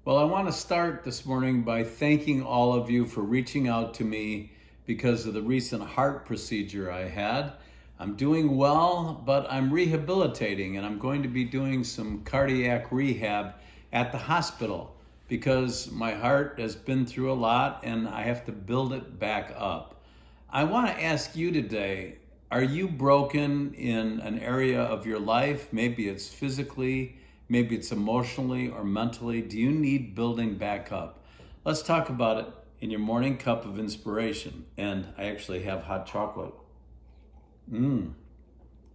Well, I want to start this morning by thanking all of you for reaching out to me because of the recent heart procedure I had. I'm doing well, but I'm rehabilitating, and I'm going to be doing some cardiac rehab at the hospital because my heart has been through a lot and I have to build it back up. I want to ask you today, are you broken in an area of your life? Maybe it's physically, maybe it's emotionally or mentally. Do you need building back up? Let's talk about it in your morning cup of inspiration. And I actually have hot chocolate in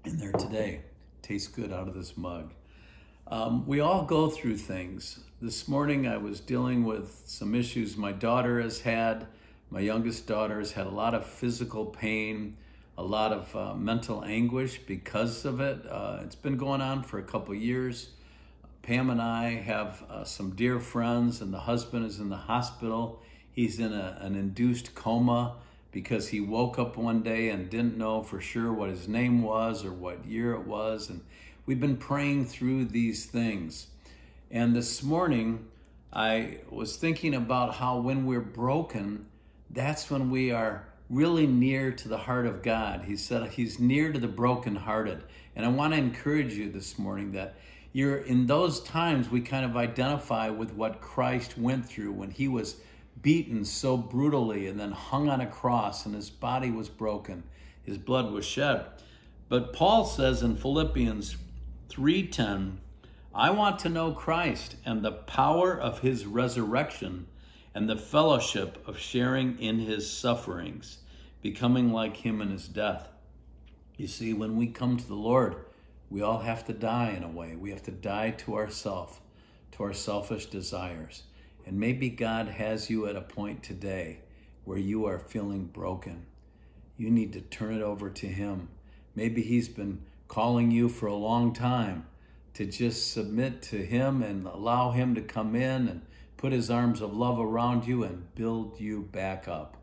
there today. Tastes good out of this mug. We all go through things. This morning I was dealing with some issues my daughter has had. My youngest daughter has had a lot of physical pain, a lot of mental anguish because of it. It's been going on for a couple years. Pam and I have some dear friends, and the husband is in the hospital. He's in an induced coma because he woke up one day and didn't know for sure what his name was or what year it was. And we've been praying through these things. And this morning, I was thinking about how when we're broken, that's when we are really near to the heart of God. He said he's near to the brokenhearted. And I want to encourage you this morning that you're in those times we kind of identify with what Christ went through when he was beaten so brutally and then hung on a cross and his body was broken. His blood was shed. But Paul says in Philippians 3:10, I want to know Christ and the power of his resurrection and the fellowship of sharing in his sufferings, becoming like him in his death. You see, when we come to the Lord, we all have to die in a way. We have to die to ourselves, to our selfish desires. And maybe God has you at a point today where you are feeling broken. You need to turn it over to him. Maybe he's been calling you for a long time to just submit to him and allow him to come in and put his arms of love around you and build you back up,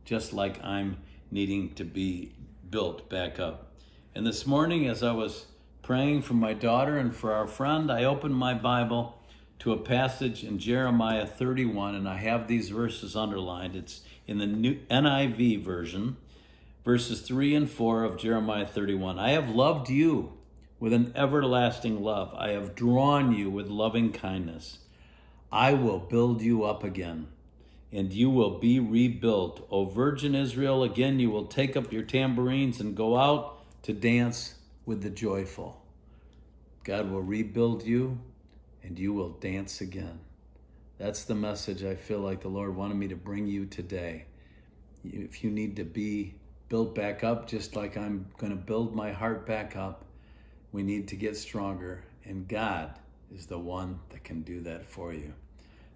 just like I'm needing to be built back up. And this morning, as I was praying for my daughter and for our friend, I opened my Bible to a passage in Jeremiah 31, and I have these verses underlined. It's in the new NIV version, verses 3 and 4 of Jeremiah 31. I have loved you with an everlasting love. I have drawn you with loving kindness. I will build you up again, and you will be rebuilt. O Virgin Israel, again you will take up your tambourines and go out to dance with the joyful. God will rebuild you, and you will dance again. That's the message I feel like the Lord wanted me to bring you today. If you need to be built back up, just like I'm going to build my heart back up, we need to get stronger, and God is the one that can do that for you.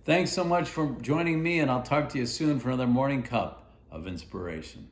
Thanks so much for joining me, and I'll talk to you soon for another morning cup of inspiration.